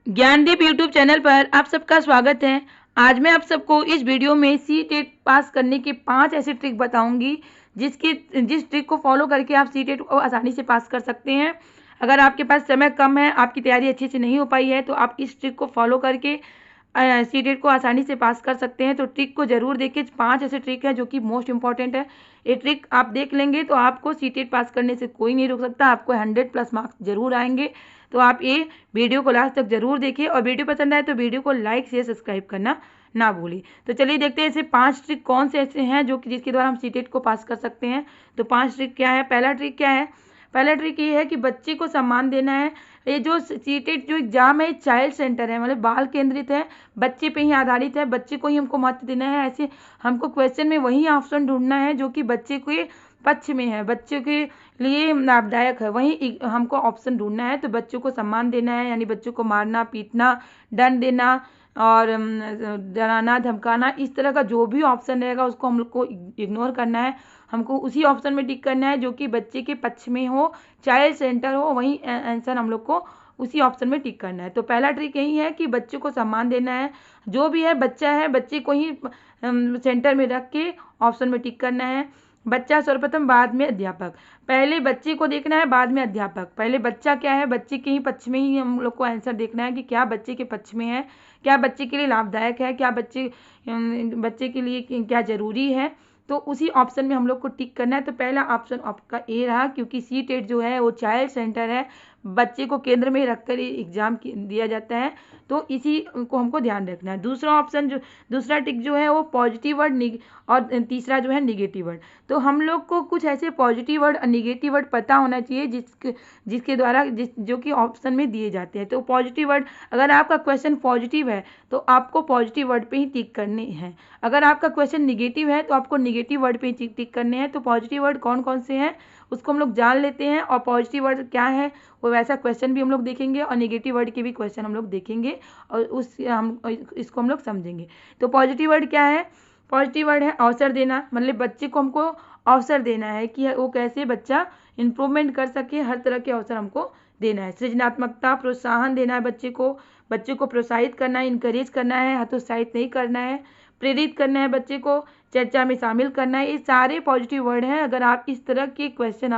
Gyandeep YouTube channel पर आप सबका स्वागत है। आज मैं आप सबको इस वीडियो में सीटेट पास करने के 5 ऐसे ट्रिक बताऊंगी जिस ट्रिक को फॉलो करके आप सीटेट को आसानी से पास कर सकते हैं। अगर आपके पास समय कम है, आपकी तैयारी अच्छे से नहीं हो पाई है, तो आप इस ट्रिक को फॉलो करके सीटेट को आसानी से पास कर सकते हैं। तो ट्रिक को जरूर देखिए। 5 ऐसे ट्रिक है जो कि मोस्ट इंपॉर्टेंट है। ये ट्रिक आप देख लेंगे तो आपको सीटेट पास करने से कोई नहीं रोक सकता। आपको 100+ मार्क्स जरूर आएंगे। तो आप ये वीडियो को लास्ट तक जरूर देखिए और वीडियो पसंद आए तो वीडियो को लाइक शेयर सब्सक्राइब करना ना भूलिए। तो चलिए देखते हैं ऐसे 5 ट्रिक कौन से ऐसे हैं जो कि जिसके द्वारा हम सीटेट को पास कर सकते हैं। तो 5 ट्रिक क्या है? पहला ट्रिक क्या है? पहला ट्रिक ये है कि बच्चे को सम्मान देना है। ये जो सीटेट जो एग्जाम है चाइल्ड सेंटर है, मतलब बाल केंद्रित है, बच्चे पे ही आधारित है, बच्चे को ही हमको महत्व देना है। ऐसे हमको क्वेश्चन में वही ऑप्शन ढूंढना है जो कि बच्चे के पक्ष में है, बच्चे के लिए लाभदायक है, वही हमको ऑप्शन ढूंढना है। तो बच्चों को सम्मान देना है, यानी बच्चों को मारना पीटना दंड देना और डराना धमकाना, इस तरह का जो भी ऑप्शन रहेगा उसको हम लोग को इग्नोर करना है। हमको उसी ऑप्शन में टिक करना है जो कि बच्चे के पक्ष में हो, चाइल्ड सेंटर हो, वही आंसर हम लोग को उसी ऑप्शन में टिक करना है। तो पहला ट्रिक यही है कि बच्चे को सम्मान देना है। जो भी है बच्चा है, बच्चे को ही सेंटर में रख के ऑप्शन में टिक करना है। बच्चा सर्वप्रथम बाद में अध्यापक। पहले बच्चे को देखना है बाद में अध्यापक। पहले बच्चा क्या है, बच्चे के ही पक्ष में ही हम लोग को आंसर देखना है कि क्या बच्चे के पक्ष में है, क्या बच्चे के लिए लाभदायक है, क्या बच्चे के लिए क्या जरूरी है। तो उसी ऑप्शन में हम लोग को टिक करना है। तो पहला ऑप्शन आपका ए रहा, क्योंकि सीटेट जो है वो चाइल्ड सेंटर है, बच्चे को केंद्र में रखकर एग्जाम दिया जाता है। तो इसी को हमको ध्यान रखना है। दूसरा ऑप्शन जो दूसरा टिक जो है वो पॉजिटिव वर्ड और तीसरा जो है निगेटिव वर्ड। तो हम लोग को कुछ ऐसे पॉजिटिव वर्ड और निगेटिव वर्ड पता होना चाहिए जिसके द्वारा जो कि ऑप्शन में दिए जाते हैं। तो पॉजिटिव वर्ड, अगर आपका क्वेश्चन पॉजिटिव है तो आपको पॉजिटिव वर्ड पे ही टिक करने हैं। अगर आपका क्वेश्चन निगेटिव है तो आपको निगेटिव वर्ड पे ही टिक करने हैं। तो पॉजिटिव वर्ड कौन कौन से हैं उसको हम लोग जान लेते हैं, और पॉजिटिव वर्ड क्या है वो वैसा क्वेश्चन भी हम लोग देखेंगे और निगेटिव वर्ड के भी क्वेश्चन हम लोग देखेंगे और इसको हम लोग समझेंगे। तो पॉजिटिव वर्ड क्या है? पॉजिटिव वर्ड है अवसर देना, मतलब बच्चे को हमको अवसर देना है कि वो कैसे बच्चा इम्प्रूवमेंट कर सके, हर तरह के अवसर हमको देना है। सृजनात्मकता, प्रोत्साहन देना है बच्चे को प्रोत्साहित करना है, इनकरेज करना है, हतोत्साहित नहीं करना है, प्रेरित करना है बच्चे को, चर्चा में शामिल करना है। ये सारे पॉजिटिव वर्ड हैं। अगर आप इस तरह के क्वेश्चन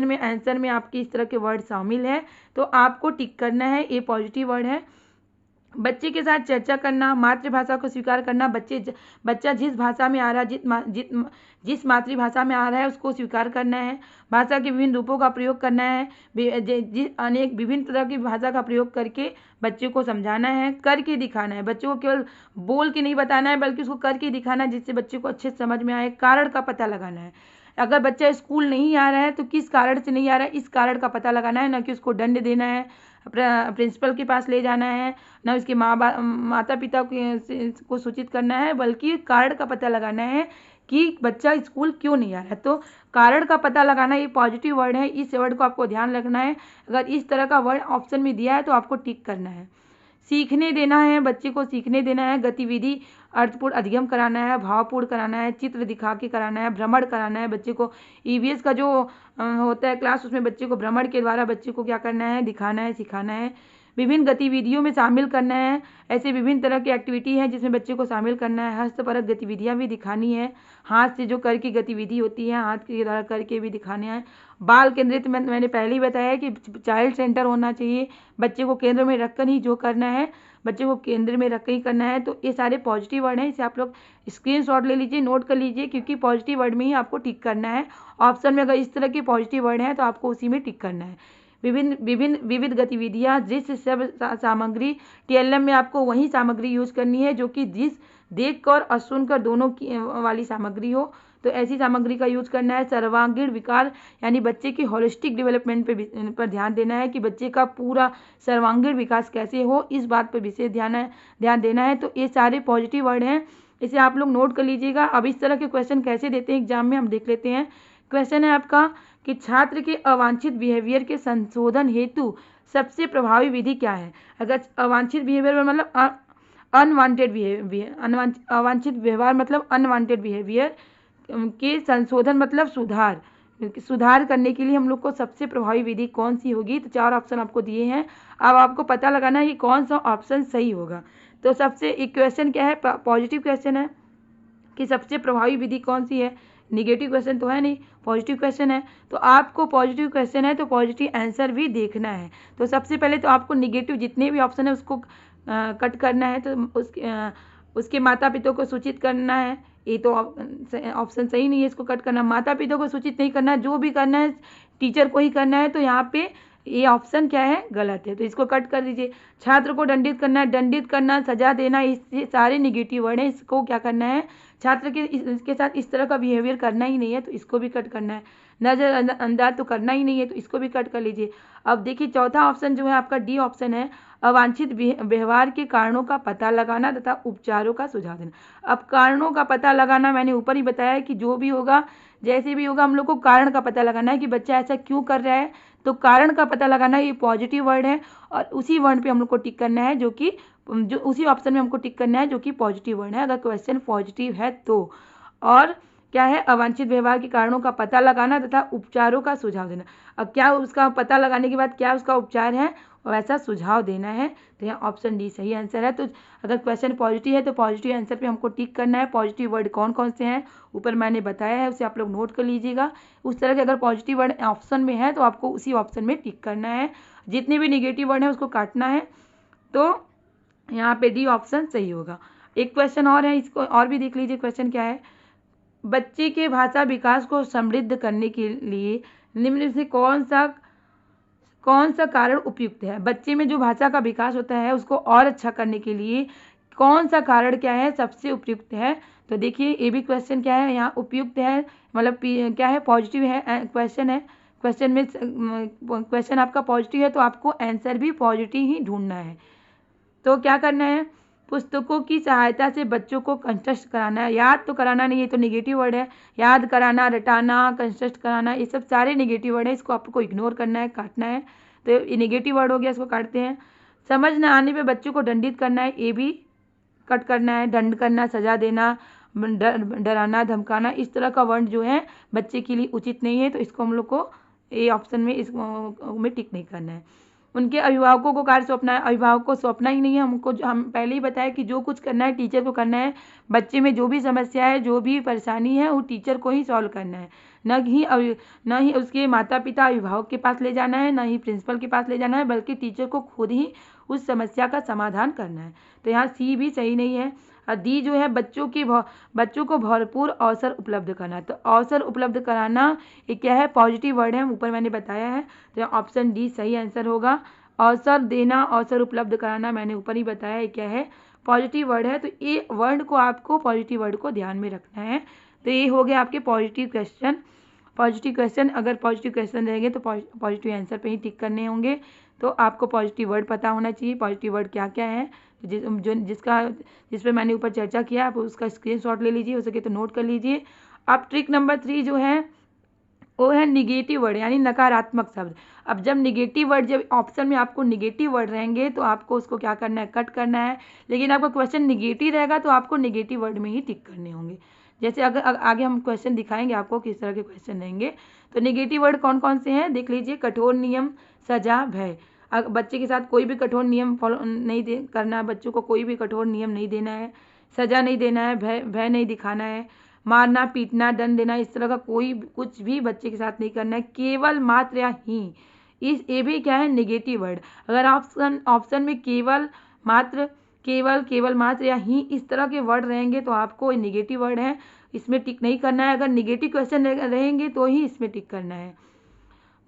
में आंसर में आपके इस तरह के वर्ड शामिल हैं तो आपको टिक करना है, ये पॉजिटिव वर्ड है। बच्चे के साथ चर्चा करना, मातृभाषा को स्वीकार करना, बच्चा जिस भाषा में आ रहा है, जिस मातृभाषा में आ रहा है उसको स्वीकार करना है। भाषा के विभिन्न रूपों का प्रयोग करना है, अनेक विभिन्न तरह की भाषा का प्रयोग करके बच्चे को समझाना है, करके दिखाना है। बच्चे को केवल बोल के नहीं बताना है बल्कि उसको करके दिखाना है, जिससे बच्चे को अच्छे से समझ में आए। कारण का पता लगाना है। अगर बच्चा स्कूल नहीं आ रहा है तो किस कारण से नहीं आ रहा है, इस कारण का पता लगाना है, ना कि उसको दंड देना है, प्रिंसिपल के पास ले जाना है, ना उसके माता पिता को सूचित करना है, बल्कि कारण का पता लगाना है कि बच्चा स्कूल क्यों नहीं आ रहा है। तो कारण का पता लगाना ये पॉजिटिव वर्ड है, इस वर्ड को आपको ध्यान रखना है। अगर इस तरह का वर्ड ऑप्शन में दिया है तो आपको टिक करना है। सीखने देना है, बच्चे को सीखने देना है, गतिविधि अर्थपूर्ण अधिगम कराना है, भावपूर्ण कराना है, चित्र दिखा के कराना है, भ्रमण कराना है बच्चे को। ईवीएस का जो होता है क्लास, उसमें बच्चे को भ्रमण के द्वारा बच्चे को क्या करना है, दिखाना है, सिखाना है। विभिन्न गतिविधियों में शामिल करना है। ऐसे विभिन्न तरह की एक्टिविटी है जिसमें बच्चे को शामिल करना है। हस्तपरक गतिविधियां भी दिखानी है, हाथ से जो कर की गतिविधि होती है हाथ के द्वारा करके भी दिखाने हैं। बाल केंद्रित मैंने पहले ही बताया कि चाइल्ड सेंटर होना चाहिए, बच्चे को केंद्र में रखकर ही जो करना है, बच्चे को केंद्र में रख ही करना है। तो ये सारे पॉजिटिव वर्ड हैं, इसे आप लोग स्क्रीनशॉट ले लीजिए, नोट कर लीजिए, क्योंकि पॉजिटिव वर्ड में ही आपको टिक करना है। ऑप्शन में अगर इस तरह के पॉजिटिव वर्ड हैं तो आपको उसी में टिक करना है। विविध गतिविधियां, दृश्य शब्द सामग्री, टीएलएम में आपको वही सामग्री यूज करनी है जो कि देख कर और सुनकर दोनों की वाली सामग्री हो, तो ऐसी सामग्री का यूज करना है। सर्वांगीण विकास, यानी बच्चे की होलिस्टिक डेवलपमेंट पर ध्यान देना है कि बच्चे का पूरा सर्वांगीण विकास कैसे हो, इस बात पर विशेष ध्यान देना है। तो ये सारे पॉजिटिव वर्ड हैं, इसे आप लोग नोट कर लीजिएगा। अब इस तरह के क्वेश्चन कैसे देते हैं एग्जाम में हम देख लेते हैं। क्वेश्चन है आपका कि छात्र के अवांछित बिहेवियर के संशोधन हेतु सबसे प्रभावी विधि क्या है। अगर अवांछित बिहेवियर मतलब अनवांटेड बिहेवियर, अवांछित व्यवहार मतलब अनवांटेड बिहेवियर के संशोधन मतलब सुधार, सुधार करने के लिए हम लोग को सबसे प्रभावी विधि कौन सी होगी? तो 4 ऑप्शन आपको दिए हैं। अब आपको पता लगाना है कि कौन सा ऑप्शन सही होगा। तो सबसे एक क्वेश्चन क्या है, पॉजिटिव क्वेश्चन है कि सबसे प्रभावी विधि कौन सी है। निगेटिव क्वेश्चन तो है नहीं, पॉजिटिव क्वेश्चन है। तो आपको पॉजिटिव क्वेश्चन है तो पॉजिटिव आंसर भी देखना है। तो सबसे पहले तो आपको निगेटिव जितने भी ऑप्शन है उसको कट करना है। तो उसके माता पिता को सूचित करना है। ये तो ऑप्शन सही नहीं है, इसको कट करना। माता पिता को सूचित नहीं करना, जो भी करना है टीचर को ही करना है। तो यहाँ पे ये ऑप्शन क्या है, गलत है, तो इसको कट कर दीजिए। छात्र को दंडित करना, दंडित करना, सजा देना, ये सारे निगेटिव वर्ड हैं। इसको क्या करना है, छात्र के इसके साथ इस तरह का बिहेवियर करना ही नहीं है, तो इसको भी कट करना है। नजरअंदाज तो करना ही नहीं है, तो इसको भी कट कर लीजिए। अब देखिए चौथा ऑप्शन जो है आपका डी ऑप्शन है, अवांछित व्यवहार के कारणों का पता लगाना तथा उपचारों का सुझाव देना। अब कारणों का पता लगाना मैंने ऊपर ही बताया कि जो भी होगा, जैसे भी होगा, हम लोग को कारण का पता लगाना है कि बच्चा ऐसा क्यों कर रहा है। तो कारण का पता लगाना, ये पॉजिटिव वर्ड है और उसी वर्ड पे हम लोग को टिक करना है, जो उसी ऑप्शन में हमको टिक करना है जो कि पॉजिटिव वर्ड है, अगर क्वेश्चन पॉजिटिव है तो। और क्या है, अवांछित व्यवहार के कारणों का पता लगाना तथा उपचारों का सुझाव देना। अब क्या उसका पता लगाने के बाद क्या उसका उपचार है, वैसा सुझाव देना है। तो यहाँ ऑप्शन डी सही आंसर है। तो अगर क्वेश्चन पॉजिटिव है तो पॉजिटिव आंसर पे हमको टिक करना है। पॉजिटिव वर्ड कौन कौन से हैं ऊपर मैंने बताया है, उसे आप लोग नोट कर लीजिएगा। उस तरह के अगर पॉजिटिव वर्ड ऑप्शन में है तो आपको उसी ऑप्शन में टिक करना है। जितने भी निगेटिव वर्ड हैं उसको काटना है। तो यहाँ पे डी ऑप्शन सही होगा। एक क्वेश्चन और है, इसको और भी देख लीजिए। क्वेश्चन क्या है, बच्चे के भाषा विकास को समृद्ध करने के लिए निम्न से कौन सा कारण उपयुक्त है। बच्चे में जो भाषा का विकास होता है उसको और अच्छा करने के लिए कौन सा कारण क्या है, सबसे उपयुक्त है। तो देखिए ये भी क्वेश्चन क्या है, यहाँ उपयुक्त है, मतलब क्या है, पॉजिटिव है क्वेश्चन है। क्वेश्चन में क्वेश्चन आपका पॉजिटिव है तो आपको आंसर भी पॉजिटिव ही ढूंढना है। तो क्या करना है, पुस्तकों की सहायता से बच्चों को कंठस्थ कराना है। याद तो कराना नहीं है, तो निगेटिव वर्ड है। याद कराना, रटाना, कंठस्थ कराना, ये सब सारे निगेटिव वर्ड है, इसको आपको इग्नोर करना है, काटना है। तो ये निगेटिव वर्ड हो गया, इसको काटते हैं। समझ न आने पे बच्चों को दंडित करना है, ये भी कट करना है। दंड करना, सजा देना, डराना, धमकाना, इस तरह का वर्ड जो है बच्चे के लिए उचित नहीं है, तो इसको हम लोग को ये ऑप्शन में में टिक नहीं करना है। उनके अभिभावकों को कार्य सौंपना है, अभिभावक को सौंपना ही नहीं है हमको। हम पहले ही बताया कि जो कुछ करना है टीचर को करना है। बच्चे में जो भी समस्या है, जो भी परेशानी है, वो टीचर को ही सॉल्व करना है, न ही उसके माता पिता अभिभावक के पास ले जाना है, न ही प्रिंसिपल के पास ले जाना है, बल्कि टीचर को खुद ही उस समस्या का समाधान करना है। तो यहाँ सी भी सही नहीं है। और डी जो है, बच्चों को भरपूर अवसर उपलब्ध कराना। तो अवसर उपलब्ध कराना ये क्या है, पॉजिटिव वर्ड है, ऊपर मैंने बताया है। तो ऑप्शन डी सही आंसर होगा। अवसर देना, अवसर उपलब्ध कराना, मैंने ऊपर ही बताया है क्या है, पॉजिटिव वर्ड है। तो ये वर्ड को आपको, पॉजिटिव वर्ड को ध्यान में रखना है। तो ये हो गया आपके पॉजिटिव क्वेश्चन। अगर पॉजिटिव क्वेश्चन रहेंगे तो पॉजिटिव आंसर पे ही टिक करने होंगे। तो आपको पॉजिटिव वर्ड पता होना चाहिए, पॉजिटिव वर्ड क्या क्या है। जिस पे मैंने ऊपर चर्चा किया, आप उसका स्क्रीनशॉट ले लीजिए, हो सके तो नोट कर लीजिए। अब ट्रिक नंबर 3 जो है वो है निगेटिव वर्ड, यानी नकारात्मक शब्द। अब जब निगेटिव वर्ड, जब ऑप्शन में आपको निगेटिव वर्ड रहेंगे तो आपको उसको क्या करना है, कट करना है। लेकिन आपका क्वेश्चन निगेटिव रहेगा तो आपको निगेटिव वर्ड में ही टिक करने होंगे। जैसे अगर आगे हम क्वेश्चन दिखाएंगे आपको किस तरह के क्वेश्चन रहेंगे। तो निगेटिव वर्ड कौन कौन से हैं देख लीजिए, कठोर नियम, सजा, भय। बच्चे के साथ कोई भी कठोर नियम फॉलो नहीं करना है, बच्चों को कोई भी कठोर नियम नहीं देना है, सजा नहीं देना है, भय नहीं दिखाना है, मारना, पीटना, दंड देना, इस तरह का कोई कुछ भी बच्चे के साथ नहीं करना है। केवल, मात्र या ही, ये भी क्या है, निगेटिव वर्ड। अगर ऑप्शन में केवल, मात्र, केवल मात्र या ही, इस तरह के वर्ड रहेंगे तो आपको निगेटिव वर्ड है, इसमें टिक नहीं करना है। अगर निगेटिव क्वेश्चन रहेंगे तो ही इसमें टिक करना है।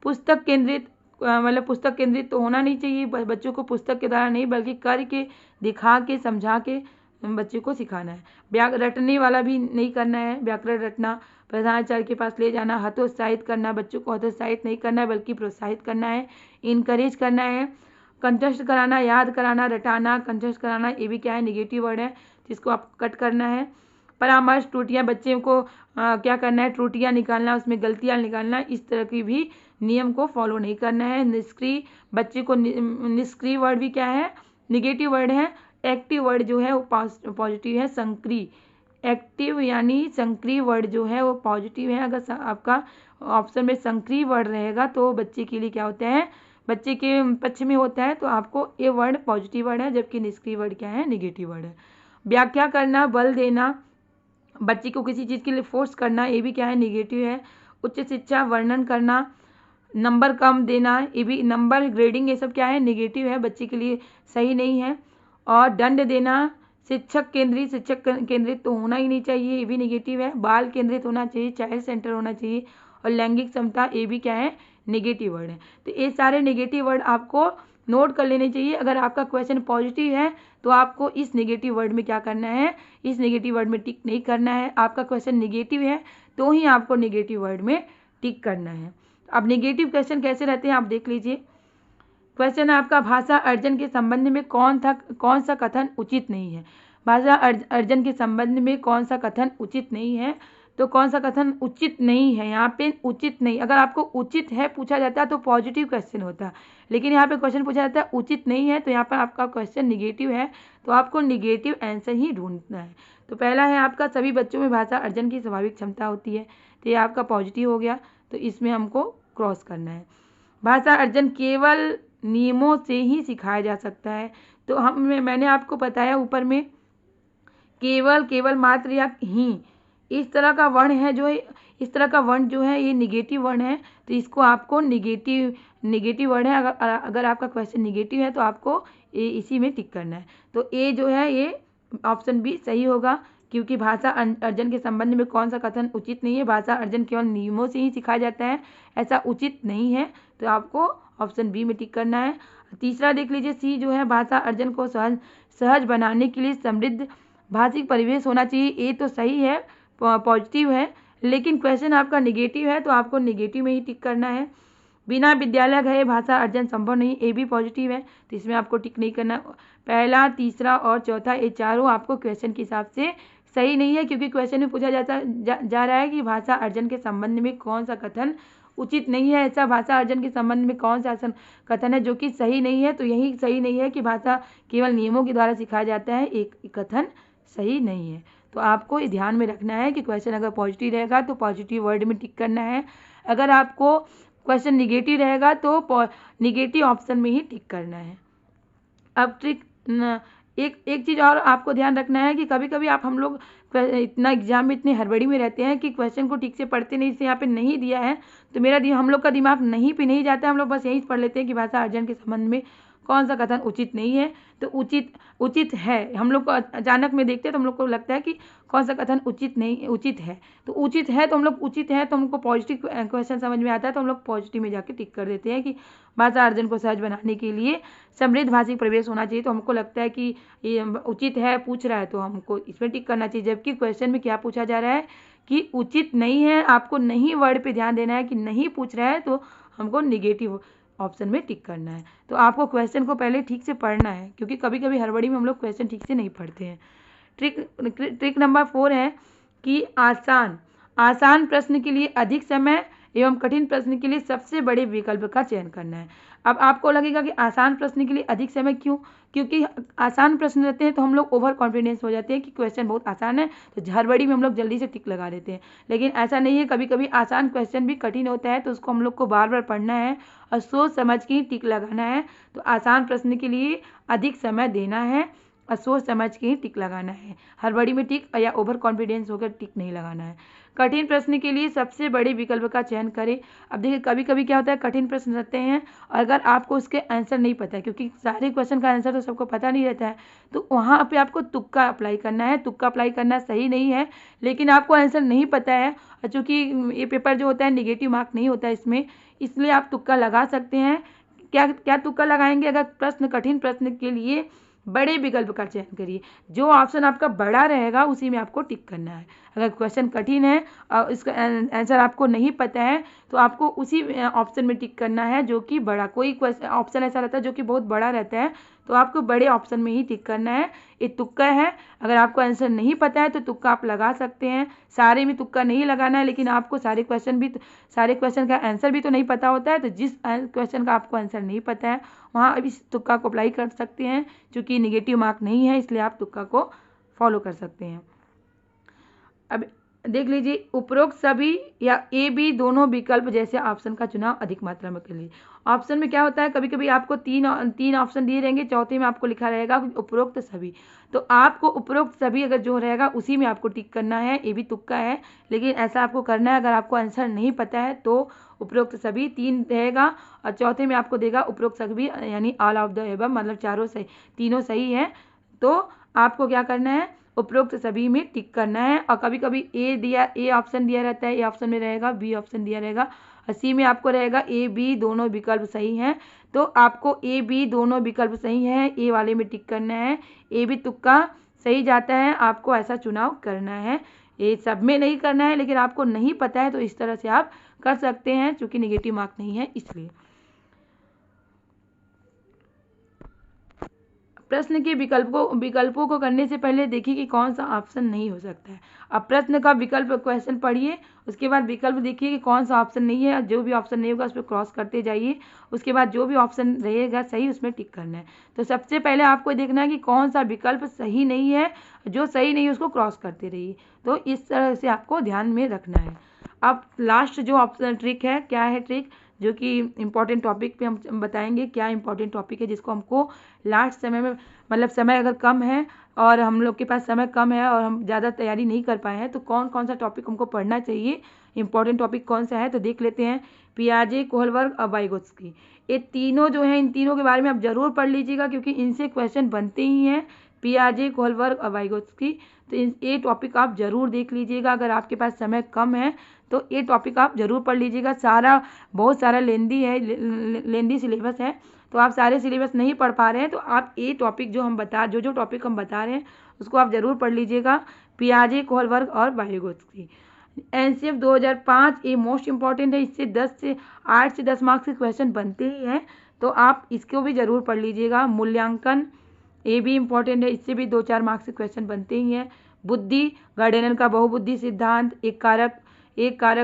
पुस्तक केंद्रित, मतलब पुस्तक केंद्रित तो होना नहीं चाहिए। बच्चों को पुस्तक के द्वारा नहीं बल्कि करके, दिखा के, समझा के बच्चे को सिखाना है। रटने वाला भी नहीं करना है, व्याकरण रटना, प्रधानाचार्य के पास ले जाना, हतोत्साहित करना, बच्चों को हतोत्साहित नहीं करना है बल्कि प्रोत्साहित करना है, इनकरेज करना है। कंठस्थ कराना, याद कराना, रटाना, कंठस्थ कराना, ये भी क्या है, निगेटिव वर्ड है, जिसको आप कट करना है। परामर्श, त्रुटियां, बच्चे को क्या करना है, त्रुटियां निकालना, उसमें गलतियां निकालना, इस तरह की भी नियम को फॉलो नहीं करना है। निष्क्रिय, बच्चे को निष्क्रिय वर्ड भी क्या है, निगेटिव वर्ड है। एक्टिव वर्ड जो है वो पॉजिटिव है। संक्रिय, एक्टिव यानी संक्रिय वर्ड जो है वो पॉजिटिव है। अगर आपका ऑप्शन में संक्रिय वर्ण रहेगा तो बच्चे के लिए क्या होता है, बच्चे के पक्ष में होता है, तो आपको ये वर्ण पॉजिटिव वर्ण है, जबकि निष्क्रिय वर्ण क्या है, नेगेटिव वर्ण है। व्याख्या करना, बल देना, बच्चे को किसी चीज़ के लिए फोर्स करना, ये भी क्या है, नेगेटिव है। उच्च शिक्षा, वर्णन करना, नंबर कम देना, ये भी नंबर ग्रेडिंग, ये सब क्या है, नेगेटिव है, बच्चे के लिए सही नहीं है। और दंड देना, शिक्षक केंद्रित तो होना ही नहीं चाहिए, ये भी नेगेटिव है। बाल केंद्रित होना चाहिए, चाइल्ड सेंटर होना चाहिए। और लैंगिक समता, ये भी क्या है, नेगेटिव वर्ड है। तो ये सारे नेगेटिव वर्ड आपको नोट कर लेने चाहिए। अगर आपका क्वेश्चन पॉजिटिव है तो आपको इस नेगेटिव वर्ड में क्या करना है, इस नेगेटिव वर्ड में टिक नहीं करना है। आपका क्वेश्चन नेगेटिव है तो ही आपको नेगेटिव वर्ड में टिक करना है। अब नेगेटिव क्वेश्चन कैसे रहते हैं आप देख लीजिए। क्वेश्चन है आपका, भाषा अर्जन के संबंध में कौन सा कथन उचित नहीं है। भाषा अर्जन के संबंध में कौन सा कथन उचित नहीं है, तो कौन सा कथन उचित नहीं है, यहाँ पे उचित नहीं, अगर आपको उचित है पूछा जाता है तो पॉजिटिव क्वेश्चन होता है, लेकिन यहाँ पे क्वेश्चन पूछा जाता है उचित नहीं है, तो यहाँ पर आपका क्वेश्चन निगेटिव है, तो आपको निगेटिव आंसर ही ढूंढना है। तो पहला है आपका, सभी बच्चों में भाषा अर्जन की स्वाभाविक क्षमता होती है, तो ये आपका पॉजिटिव हो गया, तो इसमें हमको क्रॉस करना है। भाषा अर्जन केवल नियमों से ही सिखाया जा सकता है, तो मैंने आपको बताया ऊपर में, केवल मात्र या ही, इस तरह का वर्ण है इस तरह का वर्ण जो है ये निगेटिव वर्ण है, तो इसको आपको निगेटिव वर्ण है। अगर आपका क्वेश्चन निगेटिव है तो आपको इसी में टिक करना है। तो ए जो है ये ऑप्शन बी सही होगा, क्योंकि भाषा अर्जन के संबंध में कौन सा कथन उचित नहीं है, भाषा अर्जन केवल नियमों से ही सिखाया जाता है, ऐसा उचित नहीं है, तो आपको ऑप्शन बी में टिक करना है। तीसरा देख लीजिए, सी जो है, भाषा अर्जन को सहज बनाने के लिए समृद्ध भाषिक परिवेश होना चाहिए, ये तो सही है, पॉजिटिव है, लेकिन क्वेश्चन आपका नेगेटिव है तो आपको नेगेटिव में ही टिक करना है। बिना विद्यालय गए भाषा अर्जन संभव नहीं, ये भी पॉजिटिव है, तो इसमें आपको टिक नहीं करना। पहला, तीसरा और चौथा, ये चारों आपको क्वेश्चन के हिसाब से सही नहीं है, क्योंकि क्वेश्चन में पूछा जा रहा है कि भाषा अर्जन के संबंध में कौन सा कथन उचित नहीं है, ऐसा भाषा अर्जन के संबंध में कौन सा कथन है जो कि सही नहीं है, तो यही सही नहीं है कि भाषा केवल नियमों के द्वारा सिखाया जाता है, एक कथन सही नहीं है। तो आपको ये ध्यान में रखना है कि क्वेश्चन अगर पॉजिटिव रहेगा तो पॉजिटिव वर्ड में टिक करना है, अगर आपको क्वेश्चन निगेटिव रहेगा तो निगेटिव ऑप्शन में ही टिक करना है। अब ट्रिक एक चीज़ और आपको ध्यान रखना है कि कभी कभी हम लोग इतना एग्जाम में इतनी हड़बड़ी में रहते हैं कि क्वेश्चन को ठीक से पढ़ते नहीं, जैसे यहाँ पे नहीं दिया है तो हम लोग का दिमाग नहीं पे नहीं जाता है, हम लोग बस यही पढ़ लेते हैं कि भाषा अर्जन के संबंध में कौन सा कथन उचित नहीं है, तो उचित है, हम लोग को अचानक में देखते हैं तो हम लोग को लगता है कि कौन सा कथन उचित है, तो उचित है तो हम लोग उचित है तो हमको पॉजिटिव क्वेश्चन समझ में आता है, तो हम लोग पॉजिटिव में जाके टिक कर देते हैं कि भाषा अर्जन को सहज बनाने के लिए समृद्ध भाषिक प्रवेश होना चाहिए, तो हमको लगता है कि ये उचित है, पूछ रहा है तो हमको इसमें टिक करना चाहिए, जबकि क्वेश्चन में क्या पूछा जा रहा है कि उचित नहीं है, आपको नहीं वर्ड पे ध्यान देना है कि नहीं पूछ रहा है, तो हमको निगेटिव ऑप्शन में टिक करना है। तो आपको क्वेश्चन को पहले ठीक से पढ़ना है, क्योंकि कभी कभी हड़बड़ी में हम लोग क्वेश्चन ठीक से नहीं पढ़ते हैं। ट्रिक नंबर 4 है कि आसान प्रश्न के लिए अधिक समय एवं कठिन प्रश्न के लिए सबसे बड़े विकल्प का चयन करना है। अब आपको लगेगा कि आसान प्रश्न के लिए अधिक समय क्यों, क्योंकि आसान प्रश्न रहते हैं तो हम लोग ओवर कॉन्फिडेंस हो जाते हैं कि क्वेश्चन बहुत आसान है, तो हड़बड़ी में हम लोग जल्दी से टिक लगा देते हैं, लेकिन ऐसा नहीं है, कभी कभी आसान क्वेश्चन भी कठिन होता है, तो उसको हम लोग को बार बार पढ़ना है और सोच समझ के ही टिक लगाना है। तो आसान प्रश्न के लिए अधिक समय देना है और सोच समझ के ही टिक लगाना है, हड़बड़ी में टिक या ओवर कॉन्फिडेंस होकर टिक नहीं लगाना है। कठिन प्रश्न के लिए सबसे बड़े विकल्प का चयन करें। अब देखिए कभी कभी क्या होता है, कठिन प्रश्न रहते हैं और अगर आपको उसके आंसर नहीं पता है, क्योंकि सारे क्वेश्चन का आंसर तो सबको पता नहीं रहता है, तो वहाँ पे आपको तुक्का अप्लाई करना है। तुक्का अप्लाई करना सही नहीं है, लेकिन आपको आंसर नहीं पता है, और चूँकि ये पेपर जो होता है नेगेटिव मार्क नहीं होता है इसमें, इसलिए आप तुक्का लगा सकते हैं। क्या तुक्का लगाएंगे, अगर कठिन प्रश्न के लिए बड़े विकल्प का चयन करिए, जो ऑप्शन आपका बड़ा रहेगा उसी में आपको टिक करना है। अगर क्वेश्चन कठिन है और इसका आंसर आपको नहीं पता है तो आपको उसी ऑप्शन में टिक करना है जो कि बड़ा, कोई ऑप्शन ऐसा रहता है जो कि बहुत बड़ा रहता है, तो आपको बड़े ऑप्शन में ही टिक करना है। ये तुक्का है, अगर आपको आंसर नहीं पता है तो तुक्का आप लगा सकते हैं, सारे में तुक्का नहीं लगाना है, लेकिन आपको सारे क्वेश्चन का आंसर भी तो नहीं पता होता है, तो जिस क्वेश्चन का आपको आंसर नहीं पता है वहाँ अभी तुक्का को अप्लाई कर सकते हैं, क्योंकि निगेटिव मार्क नहीं है इसलिए आप तुक्का को फॉलो कर सकते हैं। अब देख लीजिए, उपरोक्त सभी या ए बी दोनों विकल्प जैसे ऑप्शन का चुनाव अधिक मात्रा में कर लीजिए। ऑप्शन में क्या होता है, कभी कभी आपको तीन ऑप्शन दिए रहेंगे, चौथे में आपको लिखा रहेगा उपरोक्त सभी, तो आपको उपरोक्त सभी अगर जो रहेगा उसी में आपको टिक करना है। ये भी तुक्का है, लेकिन ऐसा आपको करना है। अगर आपको आंसर नहीं पता है तो उपरोक्त सभी 3 रहेगा और चौथे में आपको देगा उपरोक्त सभी, यानी ऑल ऑफ द एबव, मतलब चारों सही, तीनों सही है। तो आपको क्या करना है, उपरोक्त सभी में टिक करना है। और कभी कभी ए ऑप्शन दिया रहता है, ए ऑप्शन में रहेगा, बी ऑप्शन दिया रहेगा, और सी में आपको रहेगा ए बी दोनों विकल्प सही हैं। तो आपको ए बी दोनों विकल्प सही हैं, ए वाले में टिक करना है। ए बी तुक्का सही जाता है, आपको ऐसा चुनाव करना है। ये सब में नहीं करना है, लेकिन आपको नहीं पता है तो इस तरह से आप कर सकते हैं, क्योंकि नेगेटिव मार्क नहीं है इसलिए। प्रश्न के विकल्पों को करने से पहले देखिए कि कौन सा ऑप्शन नहीं हो सकता है। अब प्रश्न का विकल्प क्वेश्चन पढ़िए, उसके बाद विकल्प देखिए कि कौन सा ऑप्शन नहीं है, जो भी ऑप्शन नहीं होगा उस पर क्रॉस करते जाइए। उसके बाद जो भी ऑप्शन रहेगा सही उसमें टिक करना है। तो सबसे पहले आपको देखना है कि कौन सा विकल्प सही नहीं है, जो सही नहीं है उसको क्रॉस करते रहिए। तो इस तरह से आपको ध्यान में रखना है। अब लास्ट जो ऑप्शन ट्रिक है, क्या है ट्रिक, जो कि इम्पॉर्टेंट टॉपिक पे हम बताएंगे क्या इम्पॉर्टेंट टॉपिक है जिसको हमको लास्ट समय में, मतलब समय अगर कम है और हम लोग के पास समय कम है और हम ज़्यादा तैयारी नहीं कर पाए हैं, तो कौन कौन सा टॉपिक हमको पढ़ना चाहिए, इंपॉर्टेंट टॉपिक कौन सा है, तो देख लेते हैं। पियाजे, कोहलबर्ग और वाइगोत्स्की, ये तीनों जो हैं, इन तीनों के बारे में आप ज़रूर पढ़ लीजिएगा, क्योंकि इनसे क्वेश्चन बनते ही हैं। पियाजे, कोहलबर्ग और वाइगोत्स्की, तो ये टॉपिक आप ज़रूर देख लीजिएगा। अगर आपके पास समय कम है तो ये टॉपिक आप ज़रूर पढ़ लीजिएगा। बहुत सारा लेंदी सिलेबस है, तो आप सारे सिलेबस नहीं पढ़ पा रहे हैं तो आप ये टॉपिक जो टॉपिक हम बता रहे हैं उसको आप ज़रूर पढ़ लीजिएगा। पियाजे, कोहलबर्ग और वाइगोत्स्की। एनसीएफ 2005 ये मोस्ट इंपॉर्टेंट है, इससे 8 से 10 मार्क्स के क्वेश्चन बनते ही हैं, तो आप इसको भी ज़रूर पढ़ लीजिएगा। मूल्यांकन, ये भी इम्पॉर्टेंट है, इससे भी 2-4 मार्क्स के क्वेश्चन बनते ही हैं। बुद्धि, गार्डेनर का बहुबुद्धि सिद्धांत, एक कारक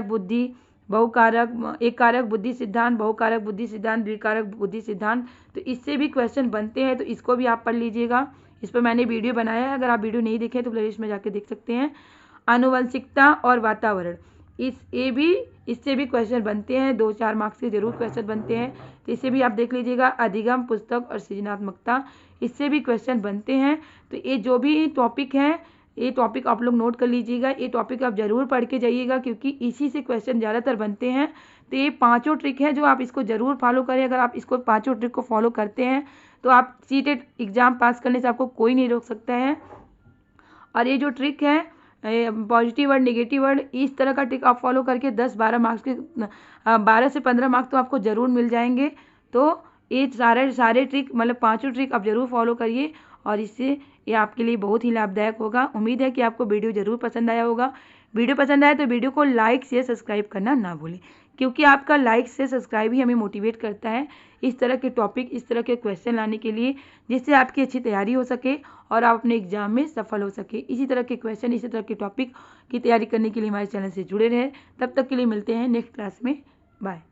बुद्धि, एक कारक बुद्धि सिद्धांत, बहुकारक बुद्धि सिद्धांत, द्विकारक बुद्धि सिद्धांत, तो इससे भी क्वेश्चन बनते हैं, तो इसको भी आप पढ़ लीजिएगा। इस पर मैंने वीडियो बनाया है, अगर आप वीडियो नहीं देखे तो प्लेलिस्ट में जाके देख सकते हैं। आनुवंशिकता और वातावरण, इससे भी क्वेश्चन बनते हैं, 2-4 मार्क्स के जरूर क्वेश्चन बनते हैं, तो इसे भी आप देख लीजिएगा। अधिगम, पुस्तक और सृजनात्मकता, इससे भी क्वेश्चन बनते हैं। तो ये जो भी टॉपिक हैं, ये टॉपिक आप लोग नोट कर लीजिएगा, ये टॉपिक आप ज़रूर पढ़ के जाइएगा, क्योंकि इसी से क्वेश्चन ज़्यादातर बनते हैं। तो ये 5 ट्रिक हैं जो आप इसको ज़रूर फॉलो करें। अगर आप इसको 5 ट्रिक को फॉलो करते हैं तो आप सीटेट एग्ज़ाम पास करने से आपको कोई नहीं रोक सकता है। और ये जो ट्रिक है, पॉजिटिव वर्ड, नेगेटिव वर्ड, इस तरह का ट्रिक आप फॉलो करके 10-12 मार्क्स के 12 से 15 मार्क्स तो आपको ज़रूर मिल जाएंगे। तो ये सारे ट्रिक, मतलब 5 ट्रिक आप ज़रूर फॉलो करिए, और इससे ये आपके लिए बहुत ही लाभदायक होगा। उम्मीद है कि आपको वीडियो ज़रूर पसंद आया होगा। वीडियो पसंद आया तो वीडियो को लाइक शेयर सब्सक्राइब करना ना भूलें, क्योंकि आपका लाइक से सब्सक्राइब ही हमें मोटिवेट करता है इस तरह के टॉपिक, इस तरह के क्वेश्चन लाने के लिए, जिससे आपकी अच्छी तैयारी हो सके और आप अपने एग्जाम में सफल हो सके। इसी तरह के क्वेश्चन, इसी तरह के टॉपिक की तैयारी करने के लिए हमारे चैनल से जुड़े रहें। तब तक के लिए मिलते हैं नेक्स्ट क्लास में। बाय।